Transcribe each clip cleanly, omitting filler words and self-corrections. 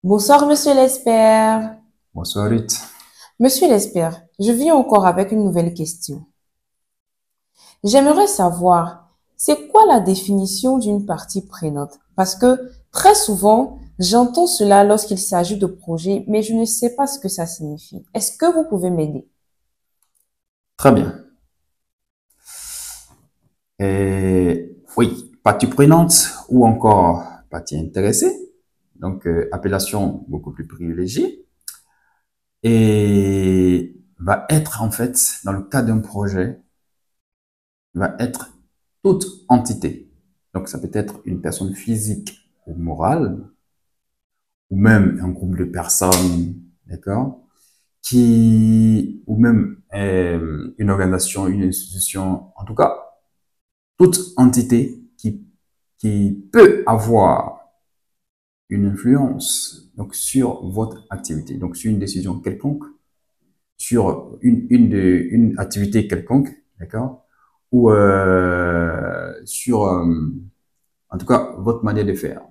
Bonsoir, monsieur Lesper. Bonsoir Ruth. Monsieur Lesper, je viens encore avec une nouvelle question. J'aimerais savoir, c'est quoi la définition d'une partie prenante? Parce que très souvent, j'entends cela lorsqu'il s'agit de projets, mais je ne sais pas ce que ça signifie. Est-ce que vous pouvez m'aider? Très bien. Oui, partie prenante ou encore partie intéressée, donc appellation beaucoup plus privilégiée, et va être en fait, dans le cas d'un projet, va être toute entité. Donc ça peut être une personne physique ou morale, ou même un groupe de personnes, d'accord, ou même une organisation, une institution, en tout cas, toute entité qui peut avoir une influence donc sur votre activité, donc sur une décision quelconque, sur une activité quelconque, d'accord, ou sur en tout cas votre manière de faire.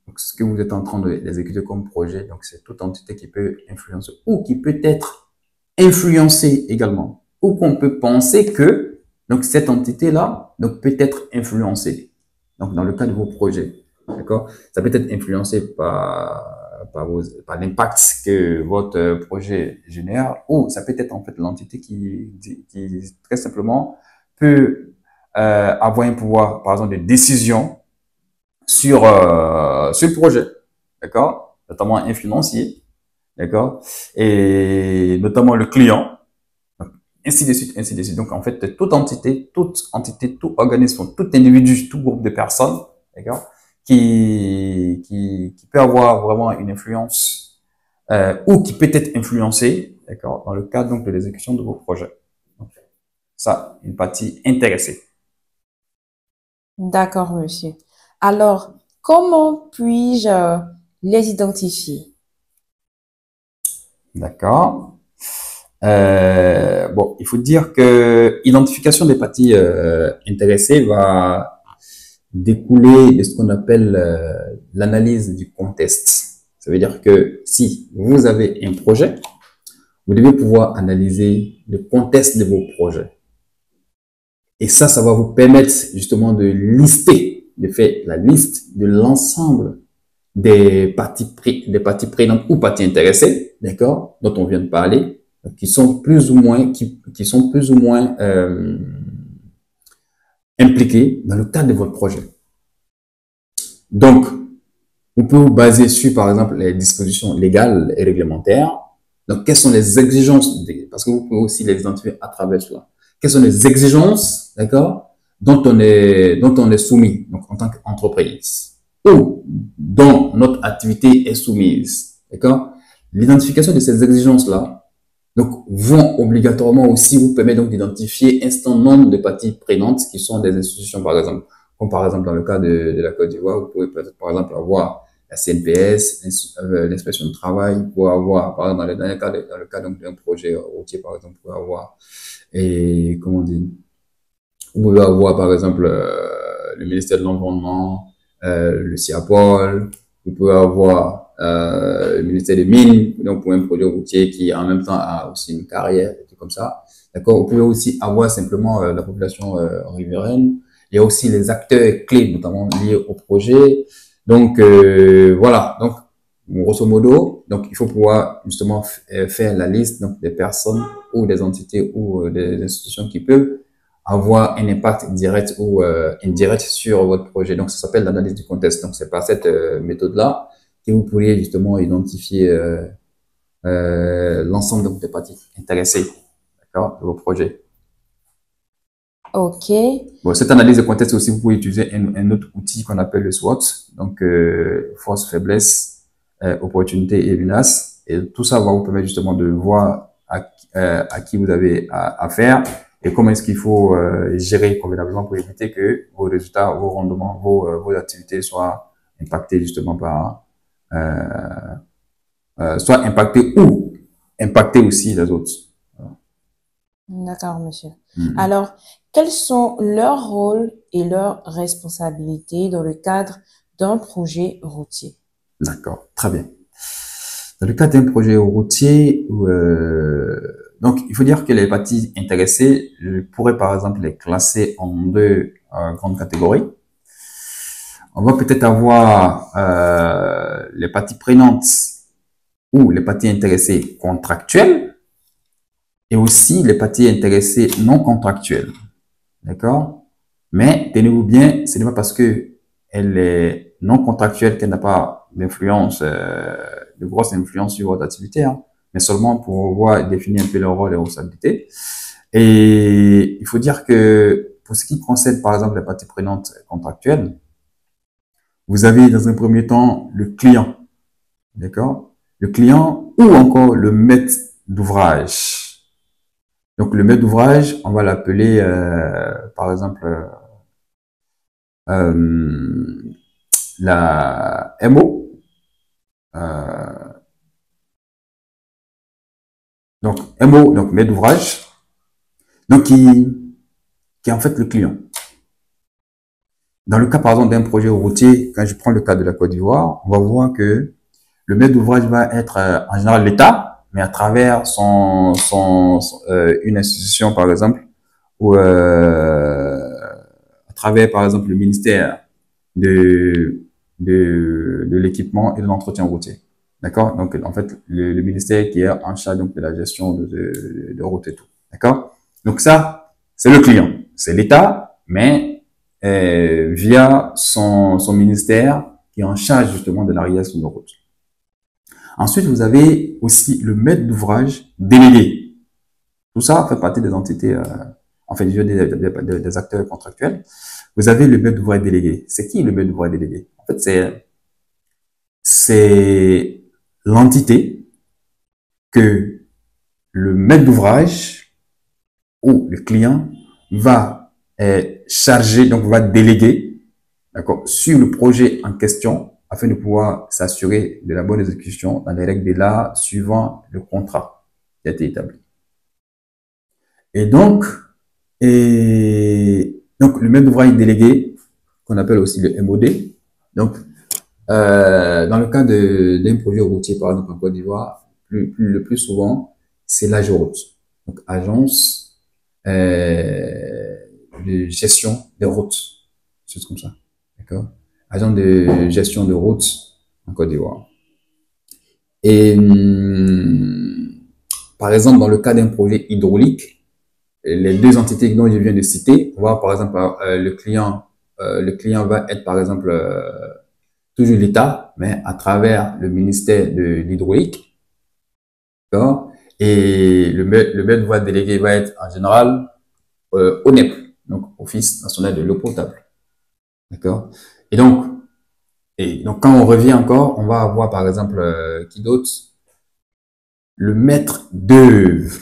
Donc ce que vous êtes en train d'exécuter comme projet, donc c'est toute entité qui peut influencer ou qui peut être influencée également, ou qu'on peut penser que donc cette entité-là donc peut être influencée. Donc dans le cas de vos projets, d'accord, ça peut être influencé par l'impact que votre projet génère, ou ça peut être en fait l'entité qui très simplement peut avoir un pouvoir, par exemple, de décision sur le projet, d'accord, notamment un financier, d'accord, et notamment le client, ainsi de suite, ainsi de suite. Donc, en fait, toute entité, tout organisme, tout individu, tout groupe de personnes, d'accord, qui peut avoir vraiment une influence ou qui peut être influencé, d'accord, dans le cadre donc de l'exécution de vos projets. Donc, ça, une partie intéressée. D'accord, monsieur. Alors, comment puis-je les identifier? D'accord. Bon, il faut dire que l'identification des parties intéressées va découler de ce qu'on appelle l'analyse du contexte. Ça veut dire que si vous avez un projet, vous devez pouvoir analyser le contexte de vos projets. Et ça va vous permettre justement de faire la liste de l'ensemble des parties prenantes ou parties intéressées, d'accord, dont on vient de parler, qui sont plus ou moins impliquées dans le cadre de votre projet. Donc, vous pouvez vous baser sur, par exemple, les dispositions légales et réglementaires. Donc, quelles sont les exigences, parce que vous pouvez aussi les identifier à travers cela. Quelles sont les exigences, d'accord, dont on est soumis, donc en tant qu'entreprise, ou dont notre activité est soumise, d'accord. L'identification de ces exigences-là, donc, vont obligatoirement aussi vous permettre donc d'identifier un certain nombre de parties prenantes qui sont des institutions, par exemple, comme par exemple dans le cas de la Côte d'Ivoire, vous pouvez peut-être par exemple avoir la CNPS, l'inspection du travail, vous pouvez avoir, par exemple, dans le cas donc d'un projet routier, par exemple, vous pouvez avoir, et comment on dit, vous pouvez avoir par exemple le ministère de l'Environnement, le CIAPOL, vous pouvez avoir le ministère des Mines, donc pour un projet routier qui en même temps a aussi une carrière, et tout comme ça. D'accord. Vous pouvez aussi avoir simplement la population riveraine. Il y a aussi les acteurs clés, notamment liés au projet. Donc voilà. Donc grosso modo, donc il faut pouvoir justement faire la liste donc des personnes ou des entités ou des institutions qui peuvent avoir un impact direct ou indirect sur votre projet. Donc, ça s'appelle l'analyse du contexte. Donc, c'est par cette méthode-là que vous pourriez justement identifier l'ensemble des parties intéressées, d'accord, de vos projets. Ok, Bon, cette analyse de contexte aussi, vous pouvez utiliser un autre outil qu'on appelle le SWOT, donc force, faiblesse, opportunité et menace. Et tout ça va vous permettre justement de voir à qui vous avez affaire et comment est-ce qu'il faut gérer convenablement pour éviter que vos résultats, vos rendements, vos activités soient impactés justement par, soit impactés ou impacter aussi les autres. d'accord, monsieur. Hmm. Alors, quels sont leurs rôles et leurs responsabilités dans le cadre d'un projet routier? D'accord, très bien. Dans le cas d'un projet routier, donc il faut dire que les parties intéressées, je pourrais par exemple les classer en deux grandes catégories. On va peut-être avoir les parties prenantes ou les parties intéressées contractuelles et aussi les parties intéressées non contractuelles. D'accord? Mais tenez-vous bien, ce n'est pas parce que elle est non contractuelle qu'elle n'a pas d'influence, de grosse influence sur votre activité, hein, mais seulement pour voir définir un peu leur rôle et responsabilités. Et il faut dire que pour ce qui concerne par exemple les parties prenantes contractuelles, vous avez dans un premier temps le client, d'accord? Le client ou encore le maître d'ouvrage. Donc le maître d'ouvrage, on va l'appeler par exemple la MO. Donc MO, donc maître d'ouvrage, donc qui est en fait le client. Dans le cas par exemple d'un projet routier, quand je prends le cas de la Côte d'Ivoire, on va voir que le maître d'ouvrage va être en général l'État, mais à travers une institution par exemple, ou à travers par exemple le ministère de l'équipement et de l'entretien routier. D'accord? Donc, en fait, le ministère qui est en charge donc, de la gestion de route et tout. D'accord? Donc, ça, c'est le client. C'est l'État, mais via son ministère qui est en charge justement de la réalisation de route. Ensuite, vous avez aussi le maître d'ouvrage délégué. Tout ça fait partie des entités, enfin, des acteurs contractuels. Vous avez le maître d'ouvrage délégué. C'est qui le maître d'ouvrage délégué? En fait, c'est l'entité que le maître d'ouvrage ou le client va charger, donc va déléguer, d'accord, sur le projet en question afin de pouvoir s'assurer de la bonne exécution dans les règles de l'art suivant le contrat qui a été établi. Et donc le maître d'ouvrage délégué, qu'on appelle aussi le MOD, donc dans le cas d'un projet routier, par exemple en Côte d'Ivoire, le plus souvent, c'est l'AGEROUTE, donc agence de gestion des routes, choses comme ça, d'accord? Agence de gestion de routes en Côte d'Ivoire. Et par exemple, dans le cas d'un projet hydraulique, les deux entités dont je viens de citer, on va par exemple le client va être par exemple toujours l'État, mais à travers le ministère de l'hydraulique, d'accord? Et le maître d'ouvrage délégué va être en général ONEP, donc Office national de l'eau potable, d'accord? Et donc quand on revient encore, on va avoir par exemple qui d'autre? Le maître d'œuvre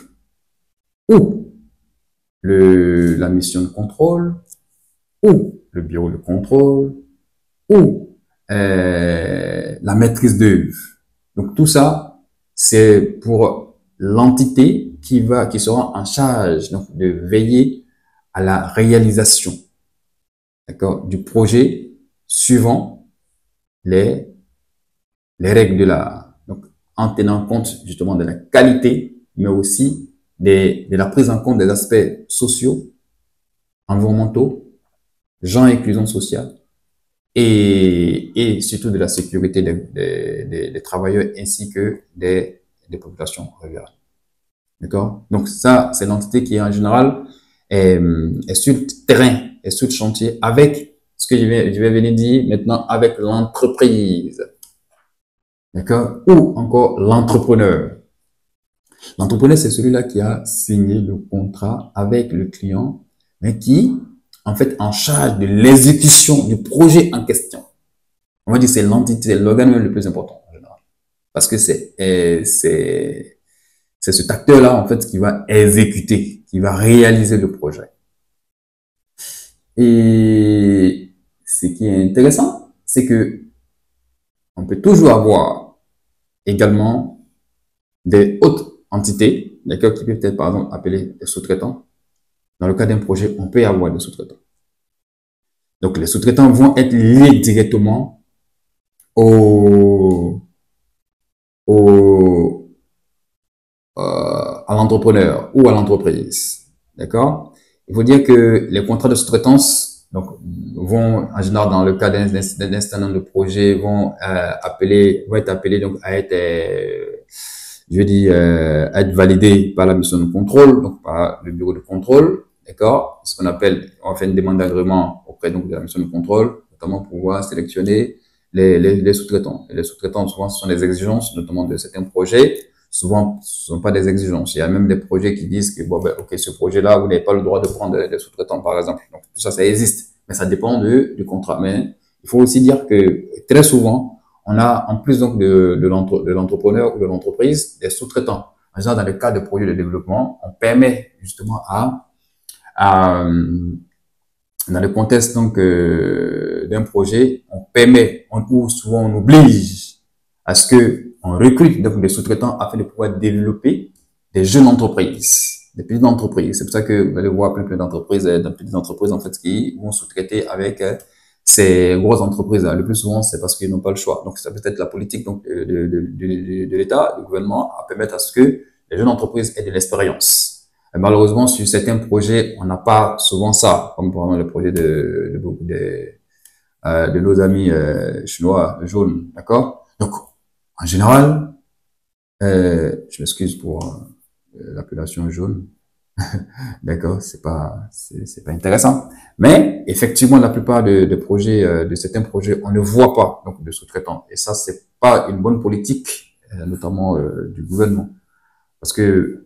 ou la mission de contrôle ou le bureau de contrôle ou la maîtrise d'œuvre. Donc tout ça, c'est pour l'entité qui sera en charge donc, de veiller à la réalisation, d'accord, du projet suivant les règles de l'art. Donc en tenant compte justement de la qualité, mais aussi de la prise en compte des aspects sociaux, environnementaux, genre et inclusion sociale, et surtout de la sécurité des travailleurs ainsi que des populations rurales. D'accord? Donc ça, c'est l'entité qui en général est sur le terrain, est sur le chantier avec ce que je vais venir dire maintenant avec l'entreprise. D'accord? Ou encore l'entrepreneur. L'entrepreneur, c'est celui-là qui a signé le contrat avec le client, mais qui en fait en charge de l'exécution du projet en question. On va dire c'est l'entité, l'organe le plus important en général. Parce que c'est cet acteur-là, en fait, qui va exécuter, qui va réaliser le projet. Et ce qui est intéressant, c'est que on peut toujours avoir également des autres entités, d'accord, qui peuvent être, par exemple, appelées des sous-traitants. Dans le cas d'un projet, on peut y avoir des sous-traitants. Donc, les sous-traitants vont être liés directement au l'entrepreneur ou à l'entreprise. D'accord? Il faut dire que les contrats de sous-traitance donc, vont, en général, dans le cas d'un certain nombre de projets, vont être appelés donc à être, à être validés par la mission de contrôle, donc par le bureau de contrôle. D'accord? Ce qu'on appelle, on fait une demande d'agrément auprès donc de la mission de contrôle, notamment pour pouvoir sélectionner les sous-traitants. Et les sous-traitants, souvent, ce sont des exigences, notamment de certains projets. Souvent, ce ne sont pas des exigences. Il y a même des projets qui disent que, bon, ben, ok, ce projet-là, vous n'avez pas le droit de prendre des sous-traitants, par exemple. Donc, tout ça, ça existe. Mais ça dépend du contrat. Mais il faut aussi dire que, très souvent, on a, en plus, donc, de l'entrepreneur ou de l'entreprise, des sous-traitants. En général, dans le cas de projets de développement, on permet, justement, dans le contexte, donc, d'un projet, on permet, ou souvent, on oblige à ce que on recrute donc des sous-traitants afin de pouvoir développer des jeunes entreprises, des petites entreprises. C'est pour ça que vous allez voir plein d'entreprises, en fait, qui vont sous-traiter avec ces grosses entreprises. Le plus souvent, c'est parce qu'ils n'ont pas le choix. Donc, ça peut être la politique donc de l'État, du gouvernement, à permettre à ce que les jeunes entreprises aient de l'expérience. Et malheureusement, sur certains projets, on n'a pas souvent ça, comme par exemple le projet de nos amis chinois jaunes, d'accord? Donc, en général, je m'excuse pour l'appellation jaune, d'accord, c'est pas intéressant. Mais effectivement, la plupart de projets, de certains projets, on ne voit pas donc de sous-traitants. Et ça, c'est pas une bonne politique, notamment du gouvernement, parce que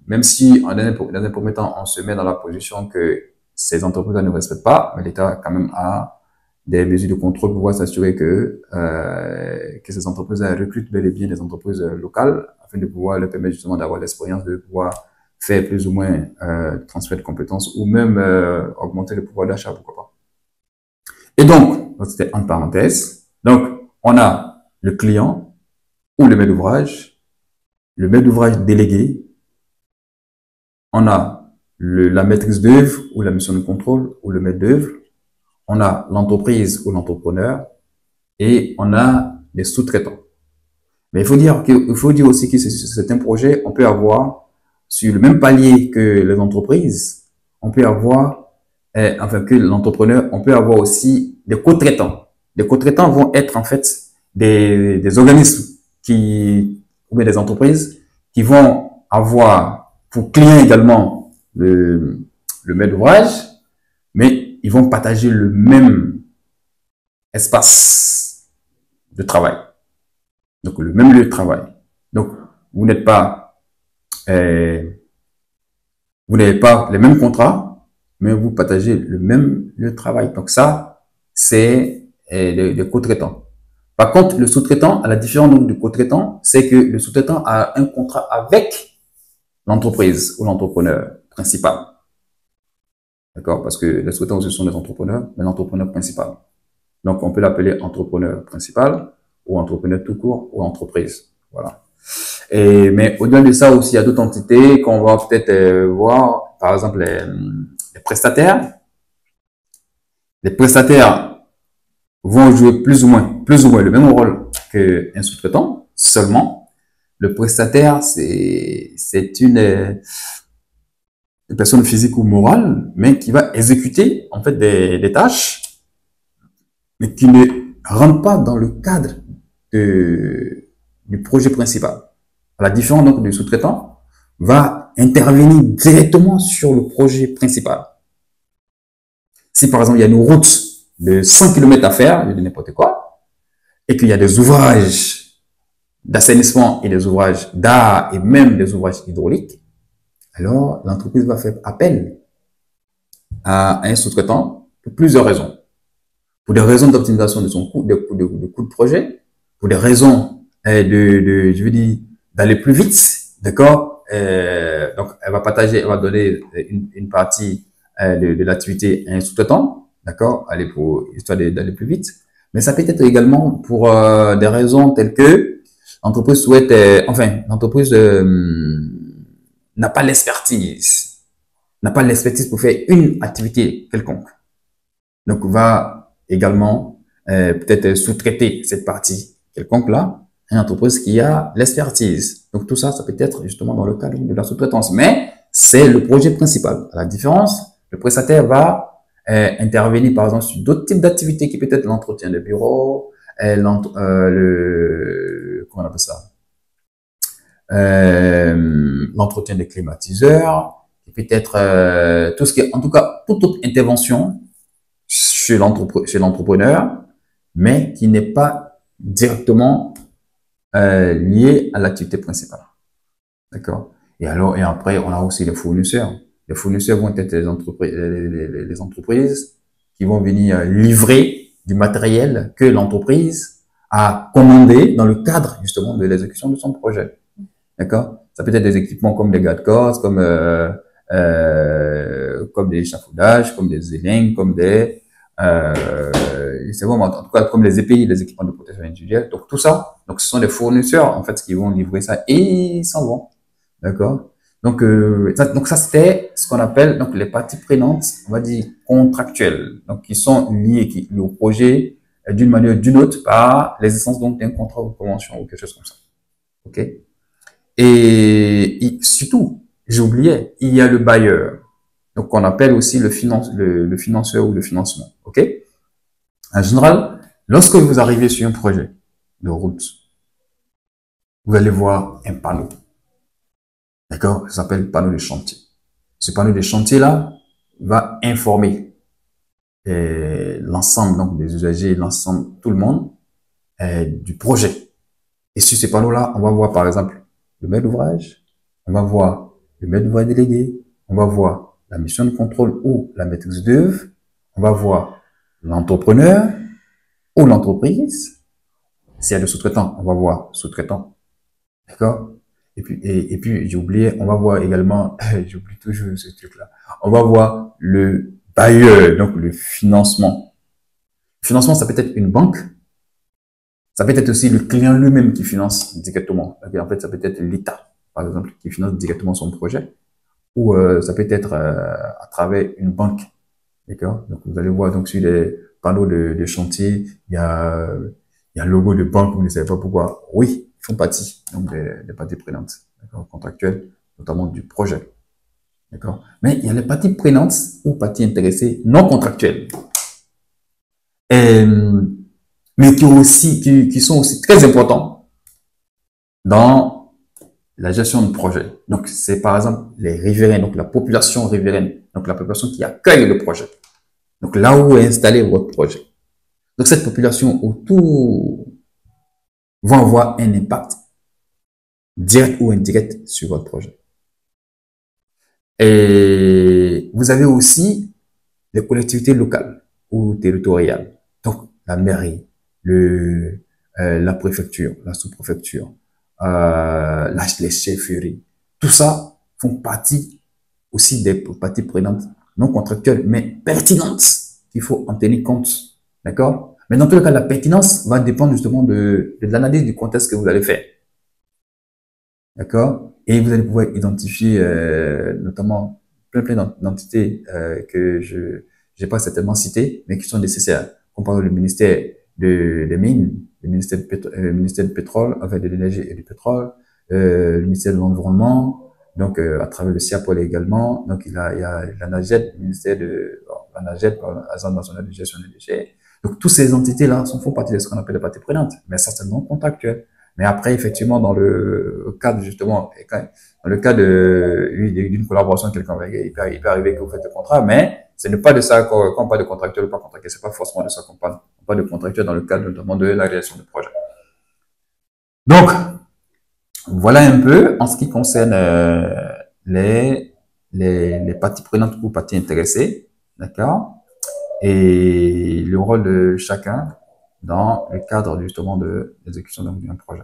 même si dans un premier temps, on se met dans la position que ces entreprises ne respectent pas, mais l'État quand même a des mesures de contrôle pour pouvoir s'assurer que ces entreprises recrutent bel et bien des entreprises locales afin de pouvoir leur permettre justement d'avoir l'expérience de pouvoir faire plus ou moins transfert de compétences ou même augmenter le pouvoir d'achat, pourquoi pas. Et donc, c'était entre parenthèses. Donc, on a le client ou le maître d'ouvrage délégué. On a la maîtrise d'œuvre ou la mission de contrôle ou le maître d'œuvre. On a l'entreprise ou l'entrepreneur et on a les sous-traitants. Mais il faut dire aussi que sur certains projets, on peut avoir, sur le même palier que les entreprises, on peut avoir, que l'entrepreneur, on peut avoir aussi des co-traitants. Les co-traitants vont être en fait des organismes ou bien des entreprises qui vont avoir pour client également le maître d'ouvrage, mais ils vont partager le même espace de travail. Donc, le même lieu de travail. Donc, vous n'avez pas les mêmes contrats, mais vous partagez le même lieu de travail. Donc, ça, c'est les co-traitants. Par contre, le sous-traitant, à la différence donc, du co-traitant, c'est que le sous-traitant a un contrat avec l'entreprise ou l'entrepreneur principal. D'accord? Parce que les sous-traitants aussi sont des entrepreneurs, mais l'entrepreneur principal. Donc, on peut l'appeler entrepreneur principal ou entrepreneur tout court ou entreprise. Voilà. Mais au-delà de ça aussi, il y a d'autres entités qu'on va peut-être voir. Par exemple, les prestataires. Les prestataires vont jouer plus ou moins le même rôle qu'un sous-traitant. Seulement, le prestataire, c'est une personne physique ou morale, mais qui va exécuter en fait des tâches, mais qui ne rentrent pas dans le cadre du projet principal. À la différence donc du sous-traitant, va intervenir directement sur le projet principal. Si par exemple il y a une route de 100 km à faire, je dis n'importe quoi, et qu'il y a des ouvrages d'assainissement et des ouvrages d'art et même des ouvrages hydrauliques, alors l'entreprise va faire appel à un sous-traitant pour plusieurs raisons. Pour des raisons d'optimisation de son coût, de coût de projet, pour des raisons d'aller plus vite, d'accord? Donc, elle va donner une partie de l'activité à un sous-traitant, d'accord? Histoire d'aller plus vite. Mais ça peut être également pour des raisons telles que l'entreprise souhaite, l'entreprise n'a pas l'expertise pour faire une activité quelconque. Donc, va également peut-être sous-traiter cette partie quelconque là une entreprise qui a l'expertise. Donc tout ça, ça peut être justement dans le cadre de la sous-traitance. Mais c'est le projet principal. À la différence, le prestataire va intervenir par exemple sur d'autres types d'activités qui peut être l'entretien de bureau, comment on appelle ça, l'entretien des climatiseurs, qui peut être tout ce qui est, en tout cas, toute autre intervention chez l'entrepreneur, mais qui n'est pas directement lié à l'activité principale. D'accord? Et après, on a aussi les fournisseurs. Les fournisseurs vont être les entreprises qui vont venir livrer du matériel que l'entreprise a commandé dans le cadre, justement, de l'exécution de son projet. D'accord? Ça peut être des équipements comme des garde-corps, comme des échafaudages, comme des élingues, comme des, c'est vraiment, en tout cas, comme les EPI, les équipements de protection individuelle. Donc, tout ça, donc, ce sont des fournisseurs, en fait, qui vont livrer ça et ils s'en vont. D'accord? Donc, ça, c'était ce qu'on appelle, donc, les parties prenantes, on va dire, contractuelles. Donc, qui sont liées au projet d'une manière ou d'une autre par l'existence, donc, d'un contrat ou convention ou quelque chose comme ça. OK? Et surtout, j'oubliais, il y a le bailleur. Donc, qu'on appelle aussi le financeur ou le financement. OK? En général, lorsque vous arrivez sur un projet de route, vous allez voir un panneau. D'accord? Ça s'appelle panneau de chantier. Ce panneau de chantier-là va informer l'ensemble donc des usagers, l'ensemble, tout le monde du projet. Et sur ces panneaux-là, on va voir par exemple le maître d'ouvrage, on va voir le maître d'ouvrage délégué, on va voir la mission de contrôle ou la maîtrise d'œuvre, on va voir l'entrepreneur ou l'entreprise. S'il y a des sous-traitants, on va voir sous-traitant. D'accord? Et puis j'ai oublié, on va voir également, j'oublie toujours ce truc-là, on va voir le bailleur, donc le financement. Le financement, ça peut être une banque, ça peut être aussi le client lui-même qui finance directement. En fait, ça peut être l'État, par exemple, qui finance directement son projet, ou ça peut être à travers une banque. D'accord? Donc vous allez voir donc sur les panneaux de chantier, il y a un logo de banque, vous ne savez pas pourquoi. Oui, ils font partie donc des parties prenantes, d'accord, contractuelles, notamment du projet. D'accord? Mais il y a les parties prenantes ou parties intéressées non contractuelles. Mais qui sont aussi très importants dans la gestion de projet. Donc, c'est par exemple les riverains, donc la population riveraine, donc la population qui accueille le projet. Donc, là où est installé votre projet. Donc, cette population autour va avoir un impact direct ou indirect sur votre projet. Et vous avez aussi les collectivités locales ou territoriales. Donc, la mairie, la préfecture, la sous-préfecture, les chefferies. Tout ça font partie aussi des parties prenantes non contractuelles, mais pertinentes, qu'il faut en tenir compte. D'accord? Mais dans tous les cas, la pertinence va dépendre justement de l'analyse du contexte que vous allez faire. D'accord? Et vous allez pouvoir identifier notamment plein d'entités que je n'ai pas certainement citées, mais qui sont nécessaires. Comme par exemple le ministère des Mines, le ministère du pétrole, enfin de l'énergie et du pétrole, le ministère de l'Environnement, donc à travers le CIAPOL également. Donc il y a l'ANAGED, le ministère de l'ANAGED, Agence nationale de gestion des déchets. Donc toutes ces entités-là font partie de ce qu'on appelle les parties prenantes, mais certainement contractuelles. Mais après, effectivement, dans le cadre, justement, dans le cas d'une collaboration, il peut arriver que vous faites le contrat, mais ce n'est pas de ça qu'on parle de contractuel ou pas contractuel. C'est pas forcément de ça qu'on parle. On parle de contractuel dans le cadre, notamment, de la réalisation du projet. Donc, voilà un peu en ce qui concerne les parties prenantes ou parties intéressées. D'accord? Et le rôle de chacun dans le cadre, justement, de l'exécution d'un projet.